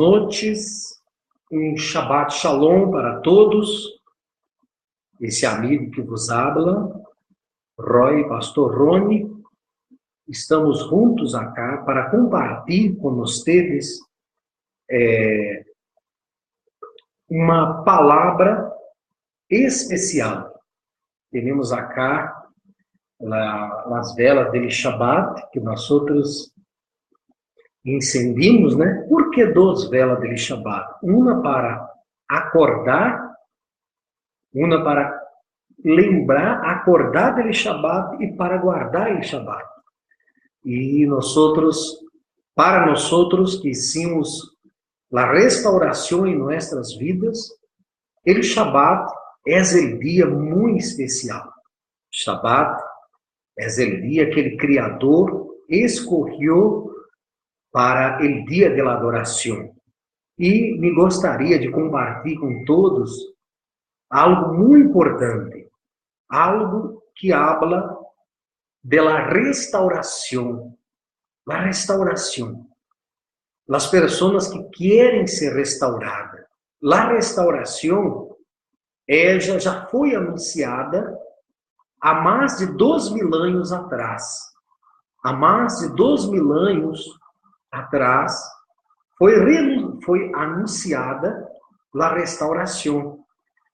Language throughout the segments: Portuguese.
noites, um Shabbat Shalom para todos. Esse amigo que vos habla, Roy, pastor Rony, estamos juntos acá para compartilhar com vocês uma palavra especial. Temos acá as velas do Shabbat, que nós outros incendimos, né? Por que 2 velas do Shabbat? Uma para acordar, uma para lembrar, acordar do Shabbat e para guardar o Shabbat. E para nós que hicimos a restauração em nossas vidas, o Shabbat é o dia muito especial. Shabbat é o dia que o Criador escolheu para o dia da adoração. E me gostaria de compartilhar com todos algo muito importante, algo que habla da restauração. A restauração. As pessoas que querem ser restauradas. A restauração ela já foi anunciada há mais de 2000 anos atrás. Há mais de 2000 anos atrás foi anunciada a restauração.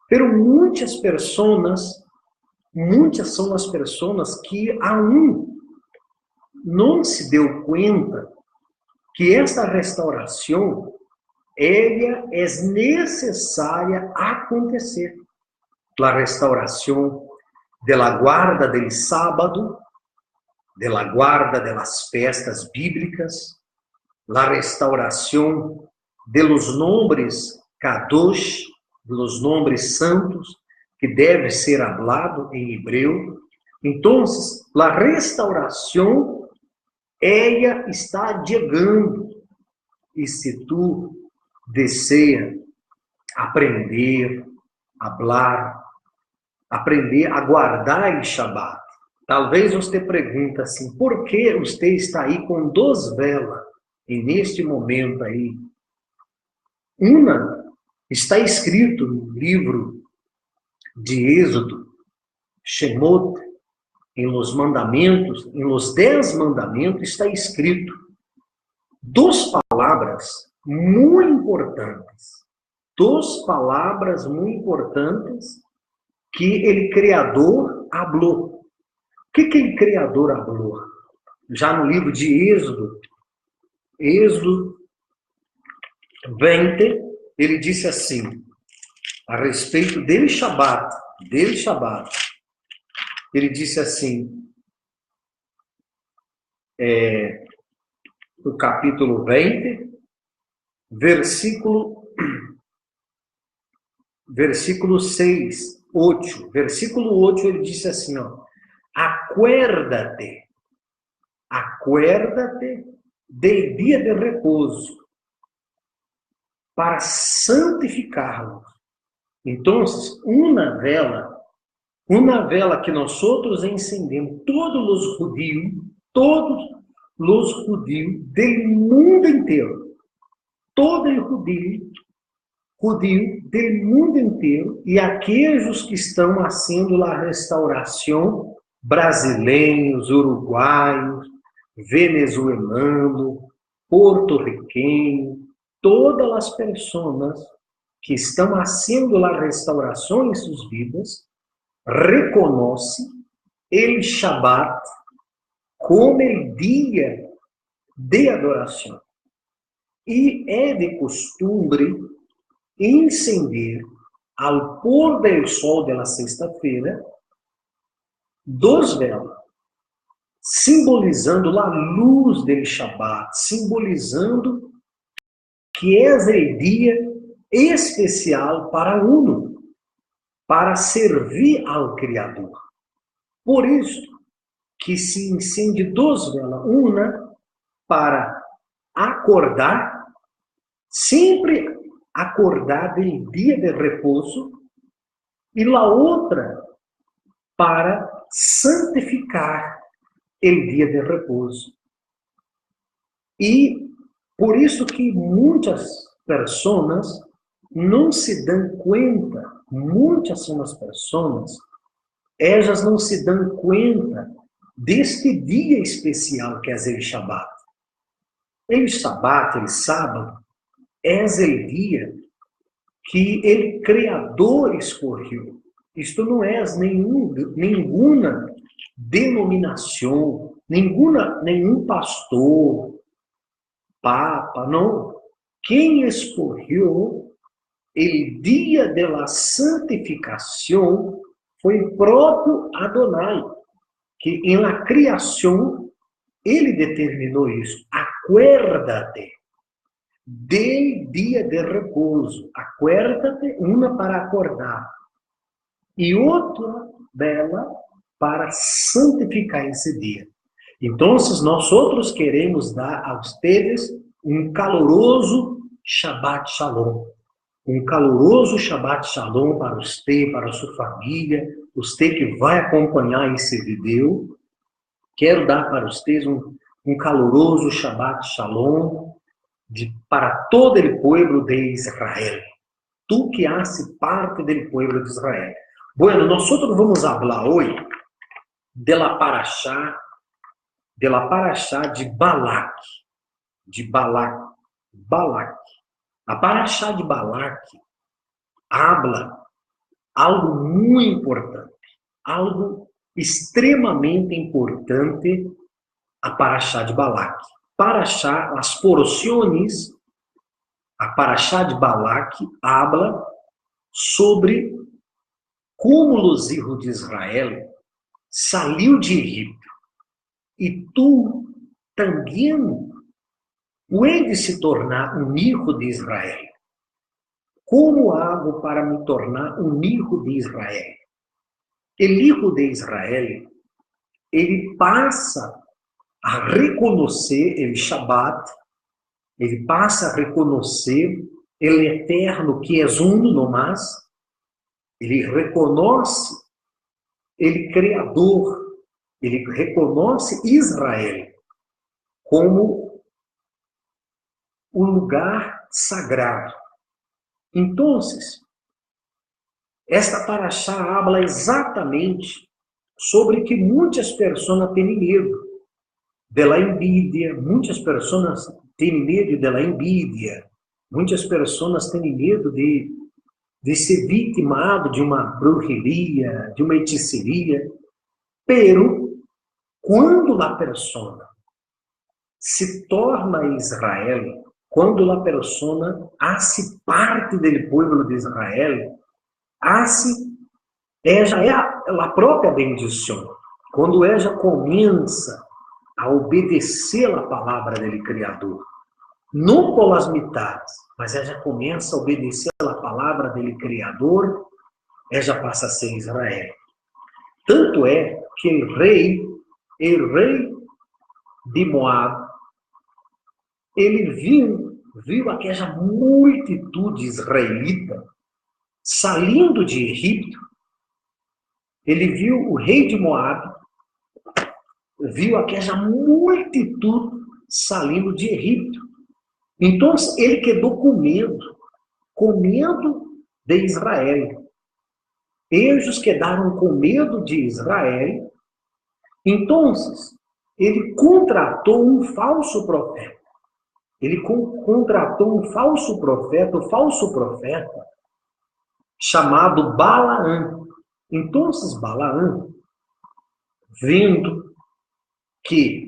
Pero muitas são as pessoas que aún não se deu conta que esta restauração ela é necessária acontecer. A restauração da guarda do sábado, da guarda das festas bíblicas, a restauração dos nomes kadosh, dos nomes santos, que deve ser hablado em hebreu. Então, a restauração, ela está chegando. E se tu deseja aprender, aprender a guardar o Shabbat, talvez você pergunte assim, por que você está aí com 2 velas neste momento aí? Uma está escrito no livro de Êxodo, Shemot, em los mandamentos, em los 10 mandamentos, está escrito 2 palavras muito importantes. 2 palavras muito importantes que o Criador falou. O que o Criador falou? Já no livro de Êxodo 20, ele disse assim, a respeito do Shabbat, ele disse assim, no capítulo 20, versículo 6, 8. Versículo 8, ele disse assim, ó, acuérdate del dia de repouso, para santificá-lo. Então, uma vela que nós outros encendemos, todos os judíos do mundo inteiro, todo judeu do mundo inteiro, e aqueles que estão fazendo a restauração, brasileiros, uruguaios, venezuelanos, porto-riquenhos, todas as pessoas que estão fazendo a restauração em suas vidas, reconhece o Shabbat como o dia de adoração. E é de costume incender ao pôr do sol da sexta-feira 2 velas, simbolizando a luz do Shabbat, simbolizando que é o dia especial para uno, para servir ao Criador. Por isso que se incende 2 velas, uma para acordar, sempre acordar do dia de repouso, e a outra para santificar o dia de repouso. E por isso que muitas pessoas não se dão conta, muitas são as pessoas, elas não se dão conta deste dia especial que é o Shabat. O Shabat, o sábado, é o dia que o Criador escolheu. Isto não é nenhuma denominação, nenhum pastor, papa, não. Quem escolheu o dia da santificação foi o próprio Adonai, que em la criação ele determinou isso. Acuérdate del dia de repouso. Acuérdate, uma para acordar e outra dela para santificar esse dia. Então, nós outros queremos dar a vocês um caloroso Shabbat Shalom. Um caloroso Shabbat Shalom para você, para a sua família, você que vai acompanhar esse vídeo. Quero dar para vocês um caloroso Shabbat Shalom para todo o povo de Israel. Tu que haces parte do povo de Israel. Bueno, nós vamos falar hoje da Parashá de Balac. Balac. A Parashá de Balac habla algo muito importante, algo extremamente importante, a Parashá de Balac. Parashá, as porções, a Parashá de Balac habla sobre como os filhos de Israel saiu de Egipto. E tu também puedes se tornar um filho de Israel. Como hago para me tornar um filho de Israel? O filho de Israel, ele passa a reconhecer o Shabat, ele passa a reconhecer o Eterno, que é uno nomás, ele reconhece o Criador, ele reconhece Israel como um lugar sagrado. Então, esta Parashá habla exatamente sobre que muitas pessoas têm medo da envidia, muitas pessoas têm medo da envidia, muitas pessoas têm medo de ser vitimado de uma bruxeria, de uma hechiceria. Pero, quando a pessoa se torna Israel, quando a pessoa hace parte do povo de Israel, já é a própria bendição. Quando ela começa a obedecer a palavra do Criador, não por as metades, mas ela começa a obedecer a palavra do Criador, ela passa a ser Israel. Tanto é que o rei de Moab, ele viu aquela multitude israelita saindo de Egipto. Ele viu o rei de Moab, viu aquela multitude saindo de Egipto. Então, ele quedou com medo de Israel. Eles quedaram com medo de Israel. Então, ele contratou um falso profeta. Ele contratou um falso profeta chamado Balaão. Então, Balaão, vendo que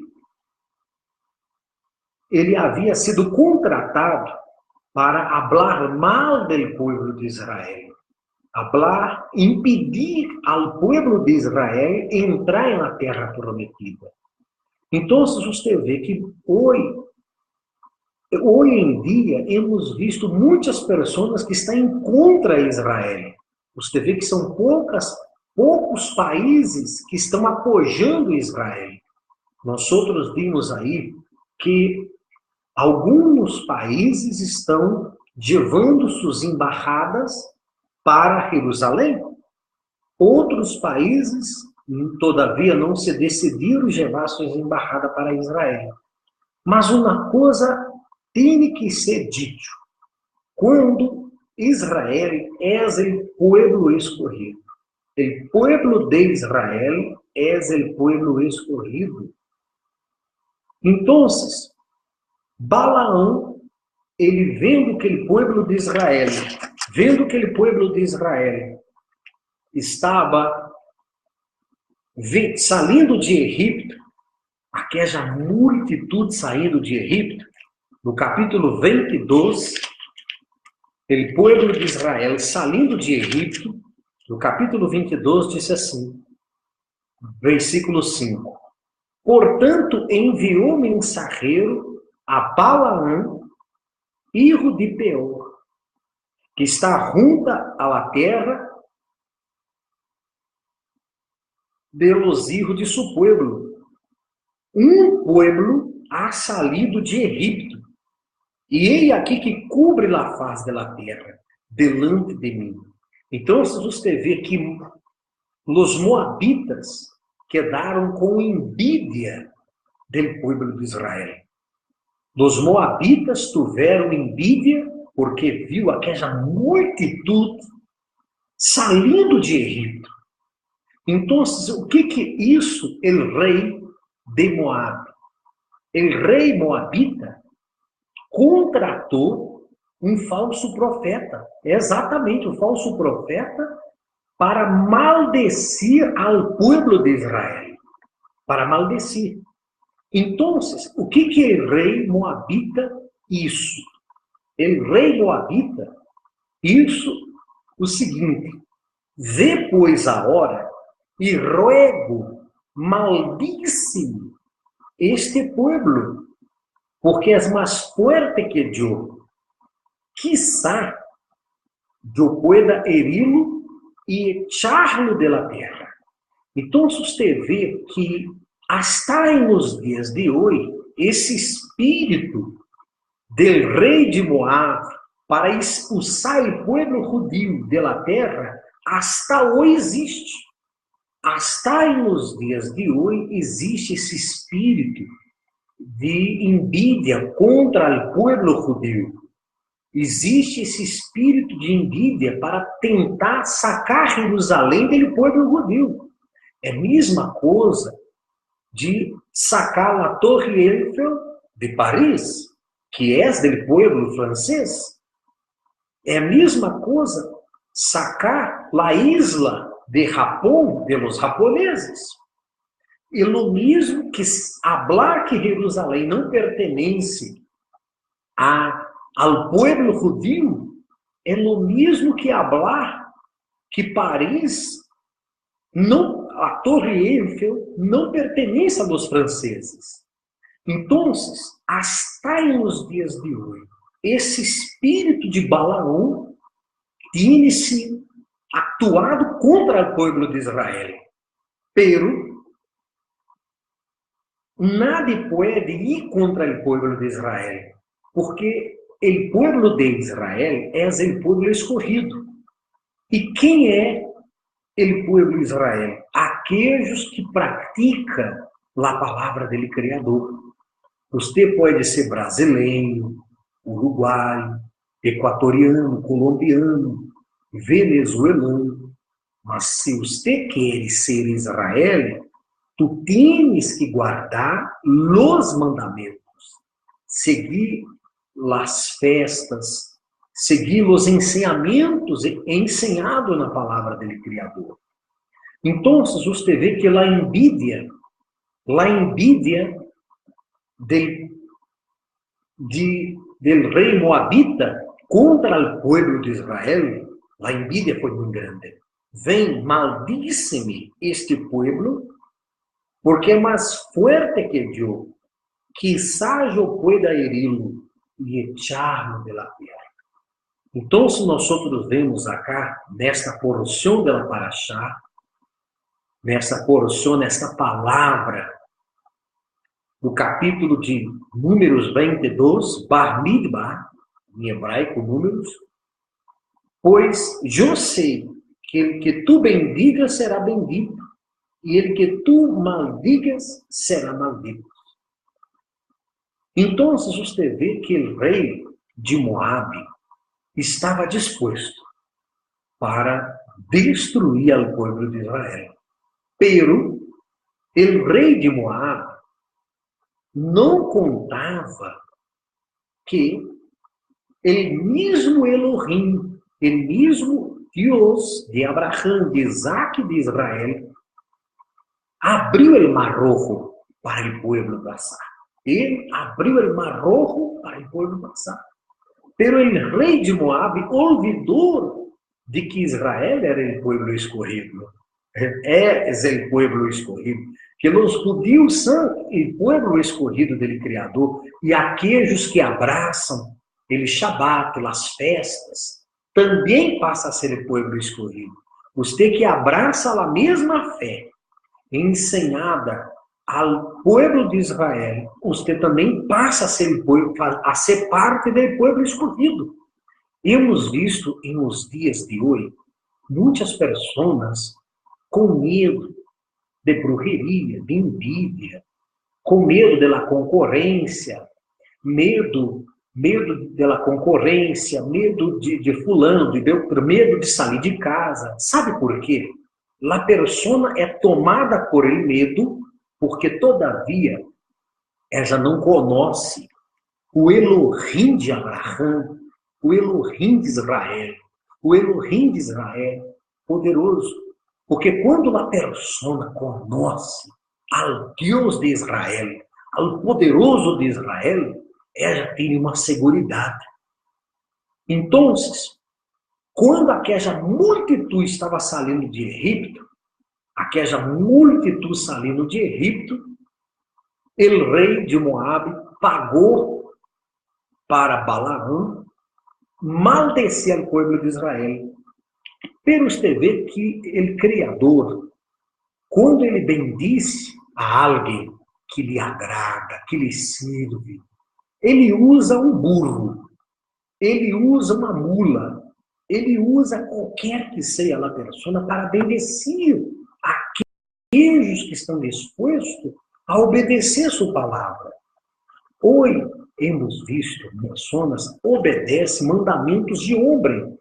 ele havia sido contratado para falar mal do povo de Israel, impedir ao povo de Israel entrar na terra prometida. Então, você vê que hoje em dia, hemos visto muitas pessoas que estão contra Israel. Você vê que são poucos países que estão apoiando Israel. Nós outros vimos aí que alguns países estão levando suas embaixadas para Jerusalém. Outros países, todavia, não se decidiram levar suas embaixadas para Israel. Mas uma coisa tem que ser dito. quando Israel es el pueblo escogido. El pueblo de Israel es el pueblo escogido. Entonces, Balaão, ele vendo aquele pueblo de Israel estava saindo de Egipto, aquela multitude saindo de Egipto, no capítulo 22, o povo de Israel saindo de Egipto, no capítulo 22, diz assim, versículo 5. Portanto, enviou mensageiro a Balaão, filho de Beor, que está junta a la terra de los hijos de su pueblo. Um pueblo ha salido de Egipto, e ele aqui que cubre la faz de la terra, delante de mim. Então, você vê que os moabitas quedaram com envidia do povo de Israel. Os moabitas tiveram envidia porque viu aquela multitude saindo de Egipto. Então, o que isso o rei de Moab? O rei moabita contratou um falso profeta, exatamente um falso profeta, para maldecir ao povo de Israel, para maldecir. Então, o que o rei moabita isso? O rei moabita isso o seguinte: depois a hora e ruego, maldice este pueblo, porque é mais forte que eu. Quizá eu pueda heri-lo e echarlo de la terra. Então, você vê que hasta nos dias de hoje, esse espírito do rei de Moab para expulsar o povo judío de la terra, hasta hoje existe. Hasta nos dias de hoje existe esse espírito de envidia contra o povo judeu. Existe esse espírito de envidia para tentar sacar Jerusalém do povo judeu. É a mesma coisa de sacar a Torre Eiffel de Paris, que é do povo francês. É a mesma coisa sacar a isla de Japão dos japoneses. E o mesmo que falar que Jerusalém não pertence ao povo judío, é o mesmo que falar que Paris, não, a Torre Eiffel, não pertence aos franceses. Então, hasta nos dias de hoje, esse espírito de Balaão tem-se atuado contra o povo de Israel. Pero nadie pode ir contra o povo de Israel, porque o povo de Israel é o povo escolhido. E quem é o povo de Israel? Aqueles que praticam a palavra do Criador. Você pode ser brasileiro, uruguaio, equatoriano, colombiano, venezuelano, mas se você quer ser Israel, tu tens que guardar os mandamentos, seguir as festas, seguir os ensinamentos ensinados na palavra do Criador. Então, você vê que a envidia del rei moabita contra o povo de Israel, a envidia foi muito grande. Vem, maldice-me este povo, porque é mais forte que eu. Quizá eu pueda heri-lo e echarlo de la terra. Então, nós vemos acá, nesta porção da Parashá, nesta porção, nesta palavra, no capítulo de Números 22, Bar Midbar, em hebraico, Números, pois eu sei que ele que tu bendigas será bendito, e ele que tu maldigas será maldito. Então, você vê que o rei de Moab estava disposto para destruir al pueblo de Israel. Pero el rei de Moab não contava que el mismo Elohim, el mismo Dios de Abraham, de Isaac e de Israel, abriu el mar rojo para el pueblo pasar. Ele abriu el mar rojo para el pueblo pasar. Pero el rei de Moab olvidou de que Israel era el pueblo escogido. Es el pueblo escogido. Que os judíos são o pueblo escolhido do Criador, e aqueles que abraçam o Shabat, as festas, também passa a ser o pueblo escolhido. Você que abraça a mesma fé ensinada ao pueblo de Israel, você também passa a ser parte do pueblo escolhido. Hemos visto nos dias de hoje muitas pessoas com medo de brujeria, de envidia, com medo da concorrência, medo da concorrência, medo de fulano, medo de sair de casa. Sabe por quê? A pessoa é tomada por ele medo, porque todavia ela não conhece o Elohim de Abraão, o Elohim de Israel, o Elohim de Israel poderoso. Porque quando a pessoa conhece ao Deus de Israel, ao poderoso de Israel, ela tem uma segurança. Então, quando aquela multidão estava saindo de Egipto, o rei de Moab pagou para Balaão maldecer o povo de Israel. Pero você vê que o Criador, quando ele bendice a alguém que lhe agrada, que lhe serve, ele usa um burro, ele usa uma mula, ele usa qualquer que seja a pessoa para bendecir aqueles que estão dispostos a obedecer sua palavra. Hoje, hemos visto pessoas obedecem mandamentos de homem,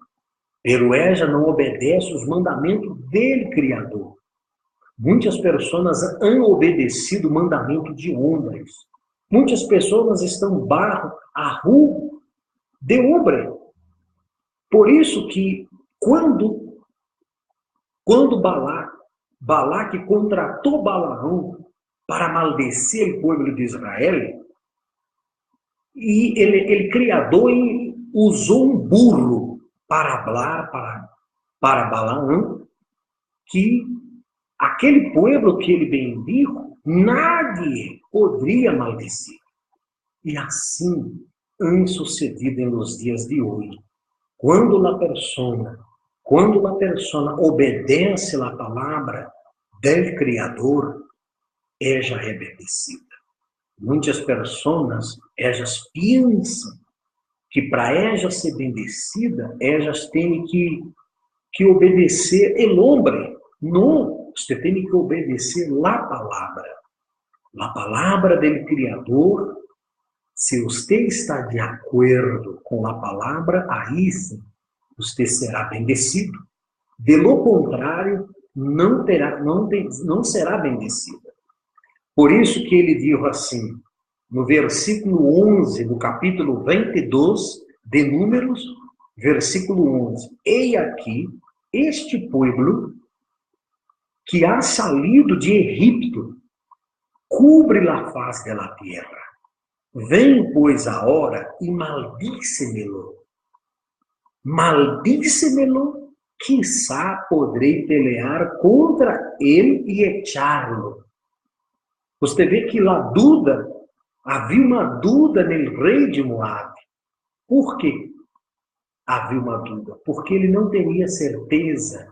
pero ela não obedece os mandamentos do Criador. Muitas pessoas han obedecido o mandamento de homens. Muitas pessoas estão barro a rua de homem. Por isso que quando Balaque contratou Balaão para maldecer o povo de Israel, e ele Criador usou um burro para falar para Balaão que aquele povo que ele bendijo, nadie poderia maldecer. E assim tem sucedido nos dias de hoje. Quando a pessoa obedece a palavra do Criador, ela é bendecida. Muitas pessoas, elas pensam que para elas ser bendecida, elas têm que obedecer o homem. Não, você tem que obedecer a palavra. A palavra do Criador, se você está de acordo com a palavra, aí sim, você será bendecido. De lo contrário, não será bendecida. Por isso que ele diz assim, no versículo 11, no capítulo 22 de Números, versículo 11. Ei aqui, este povo que ha salido de Egipto, cubre a faz da terra. Vem, pois, a hora e maldíce-me-lo. Maldíce-me-lo, quizá poderei pelear contra ele e echá-lo. Você vê que havia uma dúvida no rei de Moab. Por quê? Havia uma dúvida. Porque ele não tinha certeza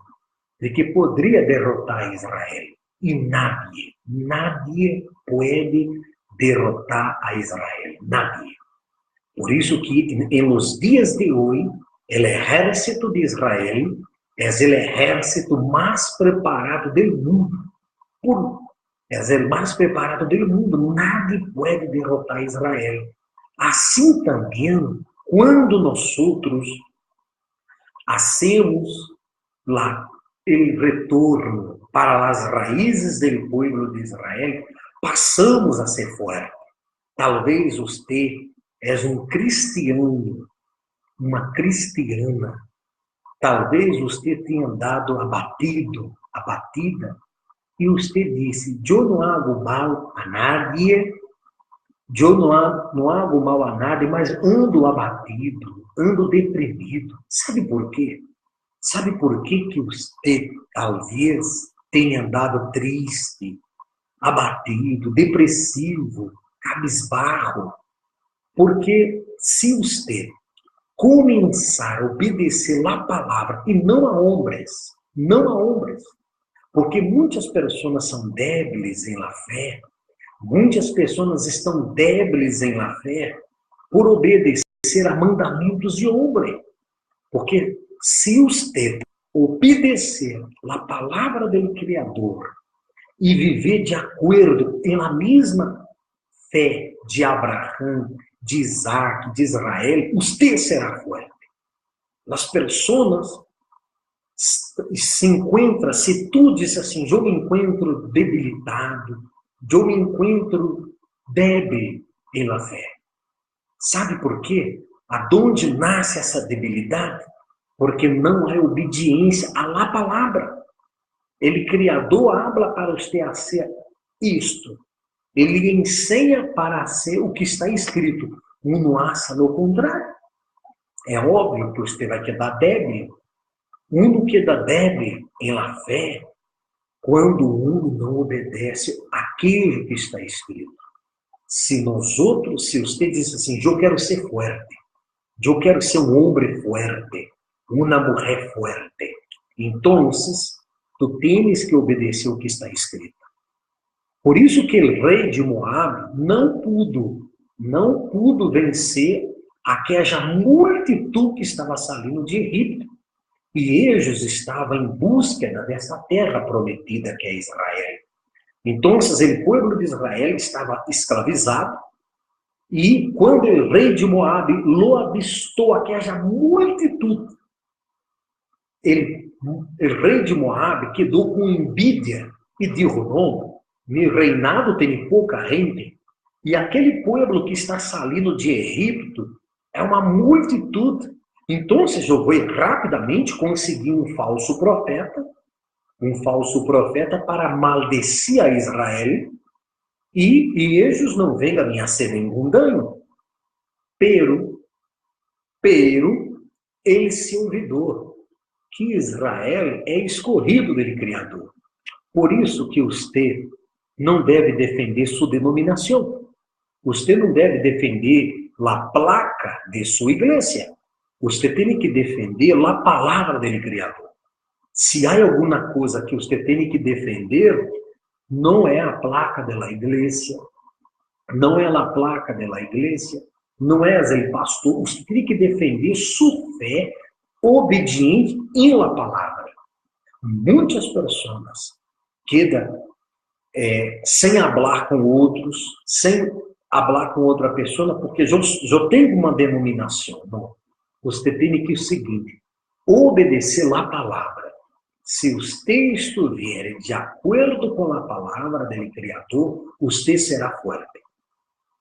de que poderia derrotar Israel. E nadie pode derrotar a Israel. Nadie. Por isso que, nos dias de hoje, o exército de Israel é o exército mais preparado do mundo. É o mais preparado do mundo. Nadie pode derrotar Israel. Assim também, quando nós hacemos lá el retorno para as raízes do povo de Israel, passamos a ser forte. Talvez você és um cristiano, uma cristiana. Talvez você tenha andado abatido, abatida, e você disse: eu não hago mal a nadie, eu não hago mal a nadie, mas ando abatido, ando deprimido. Sabe por quê? Sabe por que você talvez tenha andado triste, abatido, depressivo, cabisbaixo? Porque se você começar a obedecer a palavra, e não a homens, não a homens, porque muitas pessoas são débiles em la fé, muitas pessoas estão débiles em la fé por obedecer a mandamentos de homem. Porque se você obedecer a palavra do Criador e viver de acordo em la mesma fé de Abraão, de Isaac, de Israel, você será forte. As pessoas se encontram, se tu diz assim, eu me encontro debilitado, eu me encontro débil em la fé. Sabe por quê? Aonde nasce essa debilidade? Porque não há obediência à la palavra. Ele Criador habla para você fazer isto. Ele ensina para ser o que está escrito. Uno hace lo contrário. É óbvio que você vai quedar débil. Uno queda débil em la fé quando uno não obedece aquilo que está escrito. Se nós outros, se você diz assim, eu quero ser forte, eu quero ser um homem forte, uma mulher forte, então, tu tens que obedecer o que está escrito. Por isso que o rei de Moab não pudo vencer aquela multidão que estava saindo de Egito. E eles estavam em busca dessa terra prometida que é Israel. Então, o povo de Israel estava escravizado, e quando o rei de Moab lo avistou aquela multidão, o rei de Moab quedou com envidia e disse: não, meu reinado tem pouca gente, e aquele povo que está saindo de Egito é uma multidão. Então, eu vou rapidamente conseguir um falso profeta para maldecir a Israel, e eles não venham a me hacer nenhum dano. Pero, ele se olvidou que Israel é escolhido do Criador. Por isso que você não deve defender sua denominação. Você não deve defender a placa de sua igreja. Você tem que defender a palavra do Criador. Se há alguma coisa que você tem que defender, não é a placa da igreja, não é a placa da igreja, não é o pastor. Você tem que defender sua fé obediente em la palavra. Muitas pessoas quedam sem falar com outros, sem falar com outra pessoa, porque eu tenho uma denominação. Não. Você tem que o seguinte: obedecer a palavra. Se você estiver de acordo com a palavra do Criador, você será forte.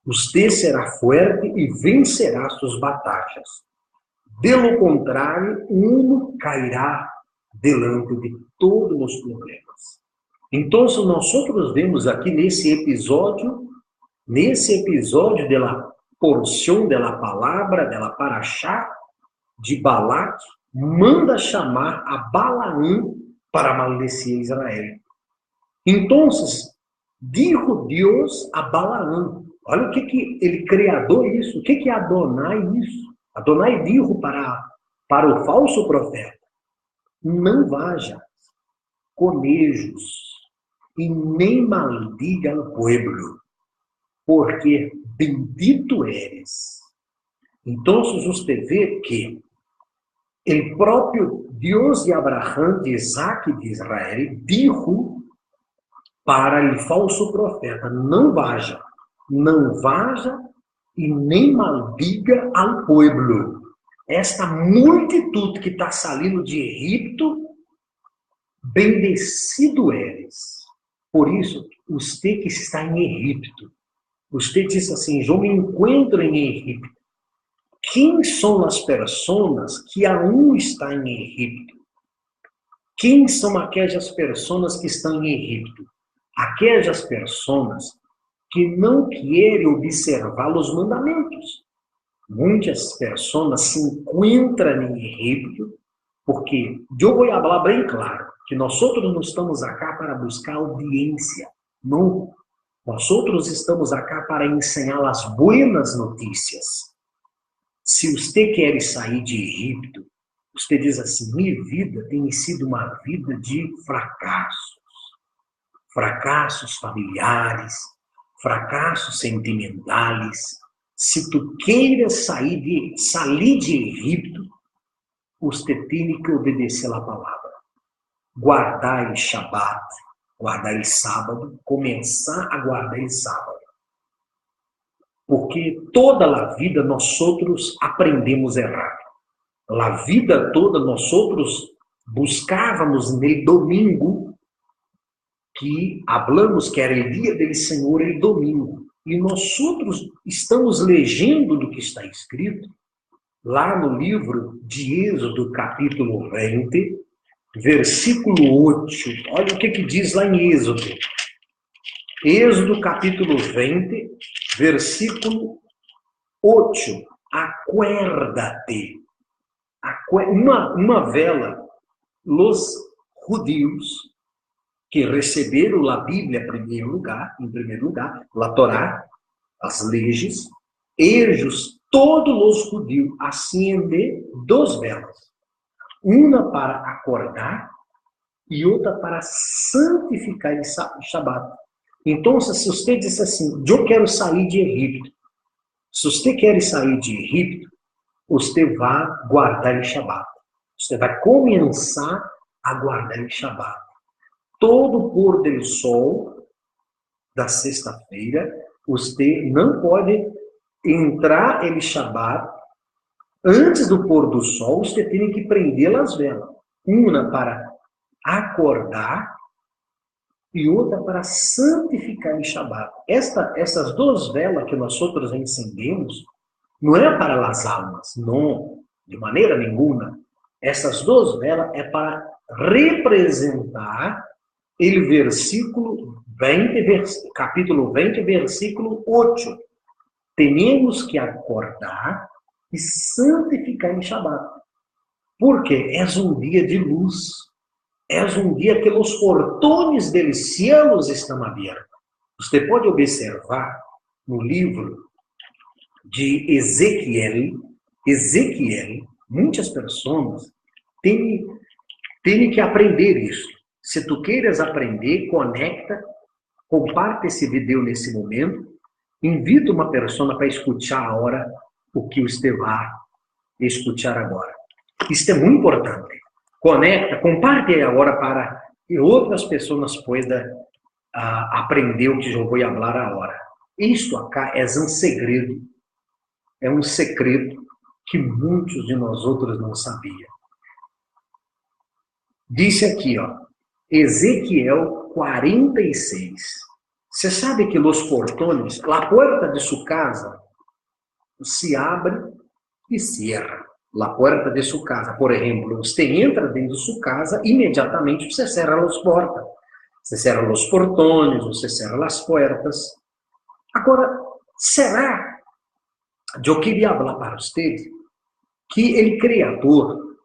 Você será forte e vencerá suas batalhas. De lo contrário, cairá delante de todos os problemas. Então, nós vemos aqui nesse episódio da porção da palavra, da parashá de Balac, manda chamar a Balaão para maldecir Israel. Então, dijo Deus a Balaão. Olha o que ele criador isso, o que Adonai isso. Adonai dijo para o falso profeta: não vaja conejos e nem maldiga o povo, porque bendito eres. Então, você vê que o próprio Deus de Abraão, de Isaac e de Israel dijo para o falso profeta: não vaja e nem maldiga ao povo, esta multitude que está saindo de Egipto, bendecido eres. Por isso, você que está em Egipto, você diz assim, eu me encontro em Egipto. Quem são as pessoas que aún estão em Egipto? Quem são aquelas pessoas que estão em Egipto? Aquelas pessoas que não querem observar os mandamentos. Muitas pessoas se encontram em Egipto porque, eu vou falar bem claro, que nós outros não estamos acá para buscar audiência. Não. Nós outros estamos acá para ensinar as boas notícias. Se você quer sair de Egipto, você diz assim, minha vida tem sido uma vida de fracassos. Fracassos familiares, fracassos sentimentais. Se tu queiras sair de Egipto, você tem que obedecer a palavra. Guardar o Shabat, guardar o sábado, começar a guardar o sábado. Porque toda a vida nós outros aprendemos errado. A vida toda nós outros buscávamos no domingo, que hablamos que era o dia do Senhor, o domingo. E nós outros estamos lendo do que está escrito lá no livro de Êxodo, capítulo 20, versículo 8. Olha o que diz lá em Êxodo. Êxodo, capítulo 20, versículo 8. Acuérdate. Uma vela, os judeus que receberam a Bíblia em primeiro lugar, a Torá, as leis, eles, todos os judeus, acendem duas velas. Uma para acordar e outra para santificar o Shabat. Então, se você diz assim, eu quero sair de Egipto. Se você quer sair de Egipto, você vai guardar o Shabat. Você vai começar a guardar o Shabat. Todo pôr do sol da sexta-feira, você não pode entrar em Shabat. Antes do pôr do sol, você tem que prender as velas. Uma para acordar e outra para santificar o Shabat. Essas duas velas que nós outros acendemos, não é para as almas, não, de maneira nenhuma. Essas duas velas é para representar o versículo 20, capítulo 20, versículo 8. Temos que acordar e santificar o Shabat. Porque é um dia de luz. É um dia que os portões dos céus estão abertos. Você pode observar no livro de Ezequiel, muitas pessoas têm que aprender isso. Se tu queres aprender, conecta, comparte esse vídeo nesse momento, invita uma pessoa para escutar agora o que você vai escutar agora. Isso é muito importante. Conecta, comparte agora para que outras pessoas possam aprender o que eu vou falar agora. Isto acá é um segredo. É um secreto que muitos de nós outros não sabiam. Disse aqui, ó, Ezequiel 46. Você sabe que os portões, a porta de sua casa, se abre e cierra. A porta de sua casa, por exemplo, você entra dentro de sua casa, imediatamente você cerra as portas. Você cerra os portões, você cerra as portas. Agora, será? Eu queria falar para vocês que o Criador,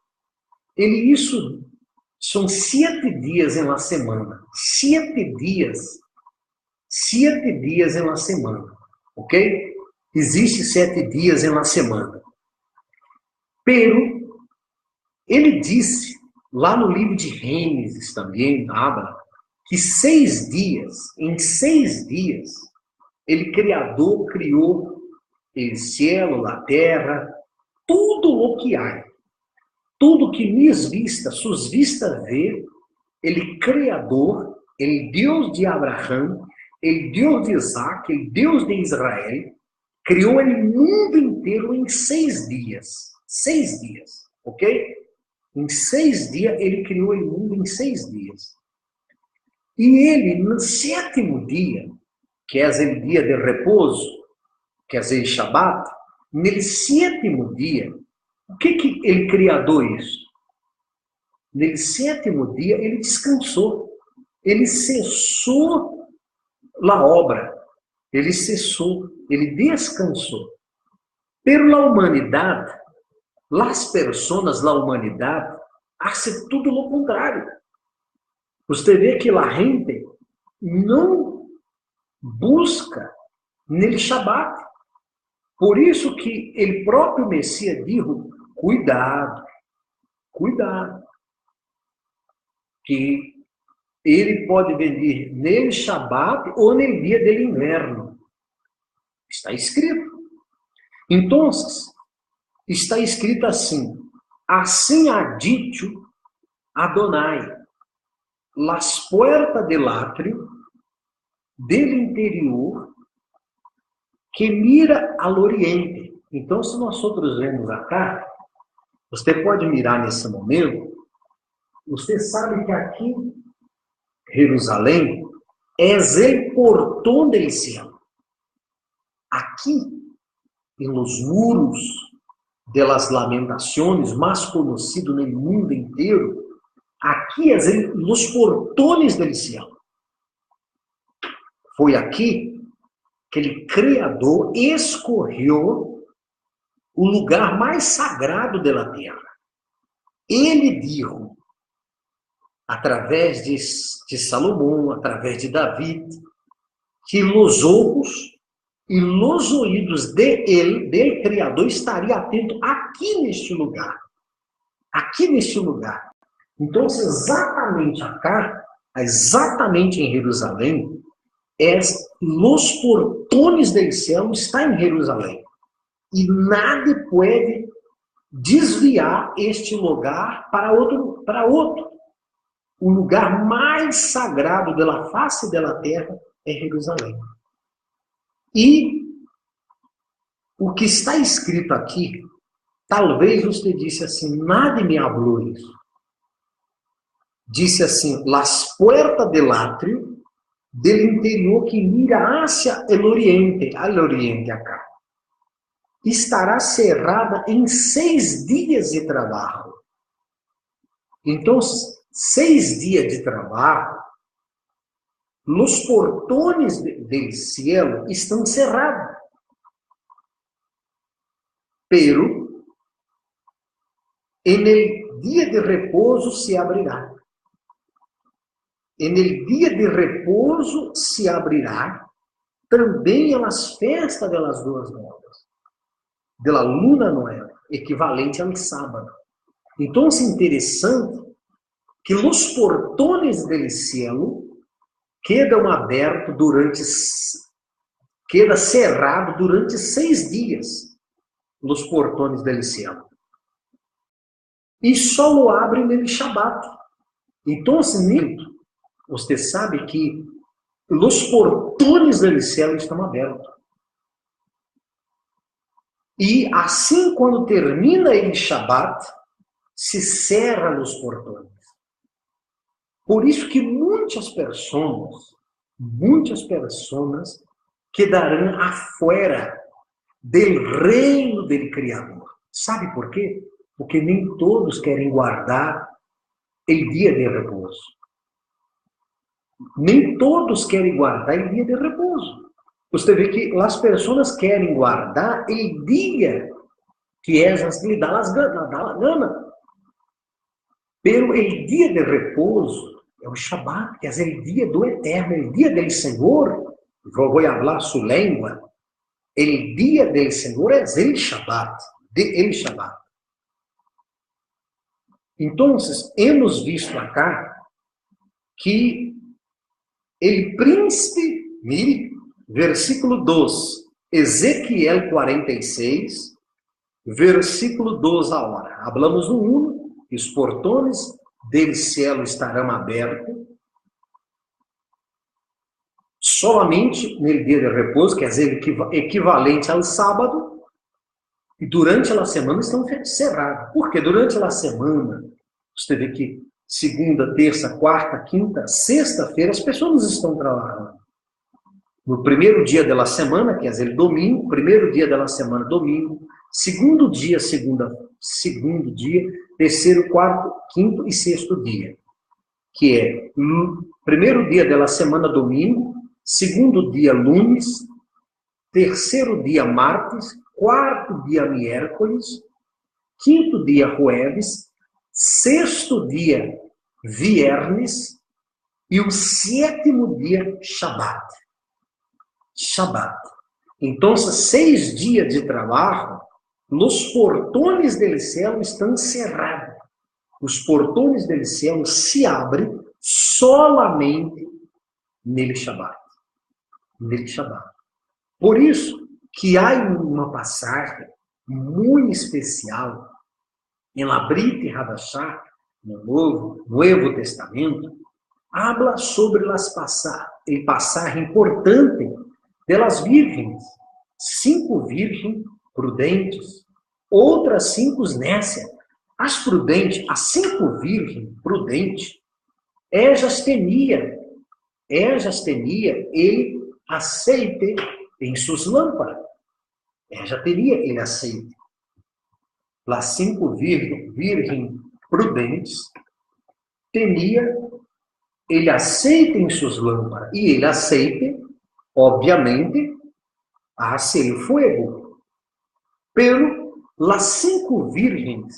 isso são 7 dias em uma semana. 7 dias. 7 dias em uma semana. Ok? Existe 7 dias em uma semana. Pero, ele disse, lá no livro de Gênesis também, que 6 dias, em 6 dias, ele Criador criou o céu, a terra, tudo o que há. Tudo que minhas vistas, suas vistas vê, ele Criador, ele Deus de Abraão, ele Deus de Isaac, ele Deus de Israel, criou o mundo inteiro em 6 dias. 6 dias, ok? Em 6 dias, ele criou o mundo em 6 dias. E ele, no 7º dia, que é o dia de repouso, que é o Shabat, no 7º dia, o que ele criador isso? No 7º dia, ele descansou. Ele cessou a obra. Ele cessou. Ele descansou. Pela humanidade, as pessoas da humanidade, fazem tudo o contrário. Você vê que a gente não busca no Shabat. Por isso que o próprio Messias disse, cuidado, cuidado, que ele pode vir no Shabat ou no dia do inverno. Está escrito. Então, está escrito assim ha dicho Adonai, las puertas del átrio del interior que mira al oriente. Então, se nós outros vemos acá, você pode mirar nesse momento, você sabe que aqui, Jerusalém, é o portão del cielo. Aqui, em los muros de las lamentações, mais conhecido no mundo inteiro, aqui é os portões del cielo. Foi aqui que o Criador escolheu o lugar mais sagrado da terra. Ele disse, através de Salomão, através de Davi, que os olhos e os ouvidos do Criador estariam atentos aqui neste lugar. Aqui neste lugar. Então, exatamente acá, exatamente em Jerusalém, os portões do céu estão em Jerusalém. E nada pode desviar este lugar para outro. O lugar mais sagrado da face da terra é Jerusalém. E o que está escrito aqui, talvez você disse assim, nada me hablou isso. Disse assim, las puertas del átrio del interior que mira hacia el oriente, al oriente acá, estará cerrada em 6 dias de trabalho. Então, 6 dias de trabalho, os portões do cielo estão cerrados. Pero, en el dia de repouso se abrirá. En el dia de repouso se abrirá também as festas das 2 novas, da luna nova, equivalente ao sábado. Então, é interessante que os portões do cielo quedam abertos queda cerrado durante 6 dias, os portões do cielo. E só o abrem no Shabat. Então, você sabe que os portões do céu estão abertos. E assim, quando termina o Shabat, se cerram os portões. Por isso que muitas pessoas quedarão afuera do reino do Criador. Sabe por quê? Porque nem todos querem guardar o dia de repouso. Nem todos querem guardar o dia de repouso. Você vê que as pessoas querem guardar o dia que lhe dá a gana. Pero o dia de repouso é o Shabat, que é o dia do Eterno, o dia do Senhor. Vou falar sua língua. O dia do Senhor é o Shabat, Então, hemos visto acá que o príncipe, mire, versículo 2, Ezequiel 46, versículo 2 agora. Hablamos no 1, que os portões do céu estarão abertos somente no dia de repouso, quer dizer, equivalente ao sábado, E durante a semana estão cerrados. Por quê? Durante a semana, você vê que segunda, terça, quarta, quinta, sexta-feira, as pessoas não estão trabalhando. No primeiro dia da semana, quer dizer, domingo, primeiro dia da semana, domingo, segundo dia, segundo dia, terceiro, quarto, quinto e sexto dia. Que é primeiro dia da semana, domingo, segundo dia, lunes, terceiro dia, martes, quarto dia, miércoles, quinto dia, jueves, sexto dia, viernes e o sétimo dia, Shabat. Shabat. Então, 6 dias de trabalho, os portões do céu estão cerrados. Os portões do céu se abrem solamente nele Shabat. Nele Shabat. Por isso que há uma passagem muito especial em la Brit Hadashah, no Novo Testamento, habla sobre a passagem importante delas virgens. 5 virgens prudentes, outras 5 nécias. As prudentes, as 5 virgens prudentes, ellas tenia ele aceite em suas lâmpadas. Ella teria ele aceite. As 5 virgens prudentes tenia ele aceite em suas lâmpadas. E ele aceite, obviamente, a hacer fuego. Pero las 5 virgens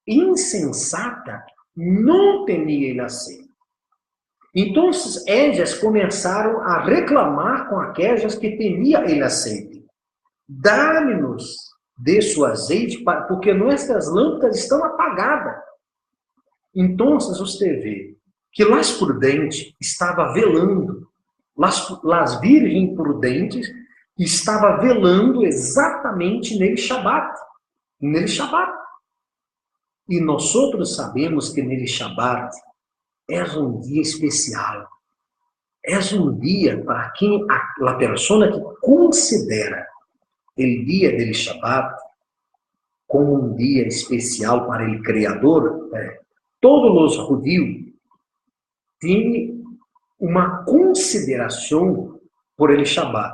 insensata não tenia ele aceite. Então, elas começaram a reclamar com aquelas que tenia ele aceite. Dá-nos de seu azeite, porque nossas lâmpadas estão apagadas. Então, você vê que las prudentes estava velando, las virgens prudentes estava velando exatamente nele Shabat. Nele Shabat. E nós outros sabemos que nele Shabat é um dia especial. É um dia para quem a pessoa que considera o dia dele Shabat como um dia especial para o Criador. Todos os judeus têm uma consideração por ele Shabat.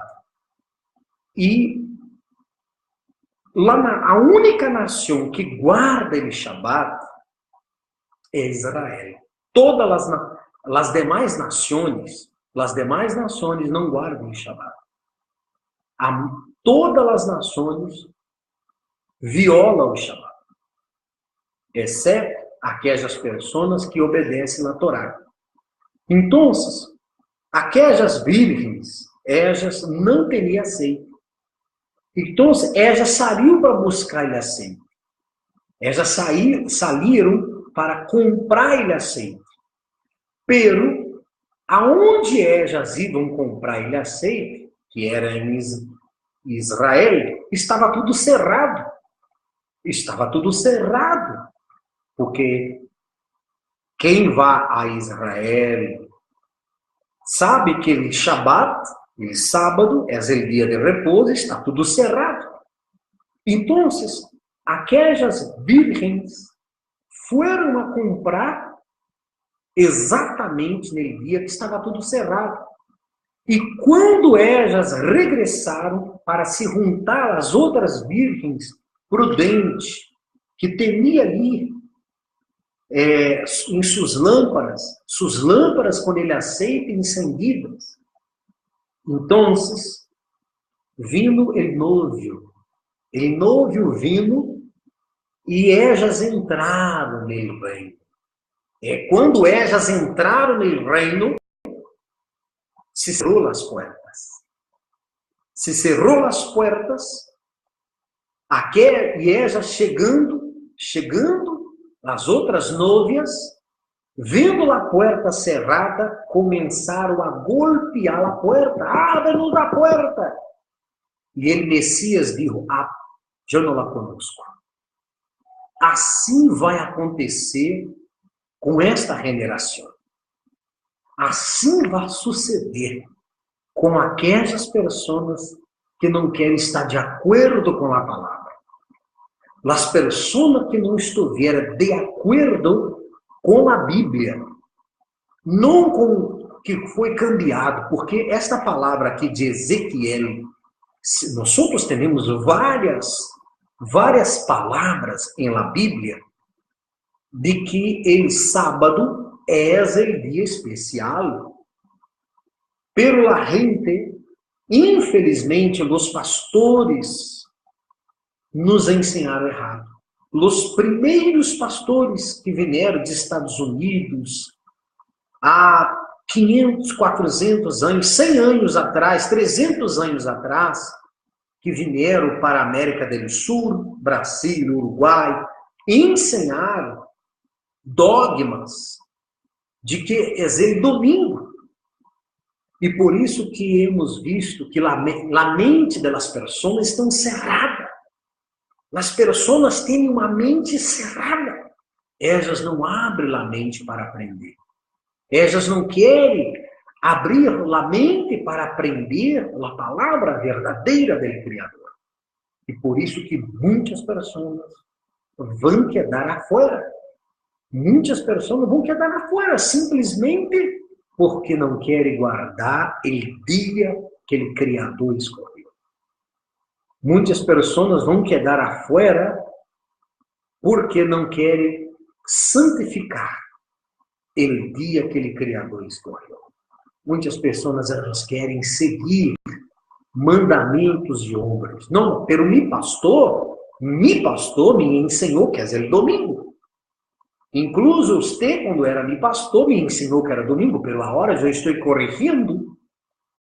E a única nação que guarda ele Shabat é Israel. Todas as demais nações não guardam o Shabat. Todas as nações violam o Shabat, exceto aquelas pessoas que obedecem na Torá. Então, aquelas virgens, elas não teriam aceite. Então, elas saíram para buscar ele aceite. Elas saíram para comprar ele aceite. Pero, aonde elas iam comprar ele aceite, que era em Israel, estava tudo cerrado. Estava tudo cerrado. Porque quem vai a Israel sabe que o Shabat, o sábado, é o dia de repouso, está tudo cerrado. Então, aquelas virgens foram a comprar exatamente no dia que estava tudo cerrado. E quando elas regressaram para se juntar às outras virgens prudentes que tenia ali em suas lâmpadas com ele aceite encendidas. Então, vindo o novio vindo e elas entraram no reino. Quando elas entraram no reino, se cerrou as portas. Se cerrou as portas, e elas chegando, as outras novias, vendo a porta cerrada, começaram a golpear a porta. Abre-nos a porta! E ele, Messias, disse, eu não la conosco. Assim vai acontecer com esta geração. Assim vai suceder com aquelas pessoas que não querem estar de acordo com a palavra. Las personas que não estiverem de acordo com a Bíblia, não com o que foi cambiado, porque esta palavra aqui de Ezequiel, nós temos várias palavras em la Bíblia de que o sábado é o dia especial. Pero la gente, infelizmente, os pastores nos ensinaram errado. Os primeiros pastores que vieram dos Estados Unidos há 500, 400 anos, 100 anos atrás, 300 anos atrás, que vieram para a América do Sul, Brasil, Uruguai, ensinaram dogmas de que é o domingo. E por isso que hemos visto que a mente das pessoas estão cerrada. As pessoas têm uma mente cerrada. Elas não abrem a mente para aprender. Elas não querem abrir a mente para aprender a palavra verdadeira do Criador. E por isso que muitas pessoas vão quedar afuera. Muitas pessoas vão quedar afuera simplesmente porque não querem guardar o dia que o Criador escolheu. Muitas pessoas vão quedar afuera porque não querem santificar o dia que o Criador escolheu. Muitas pessoas elas querem seguir mandamentos de homens. Não, pero mi pastor me ensinou que é o domingo. Incluso você, quando era meu pastor, me ensinou que era domingo, pero agora eu estou corrigindo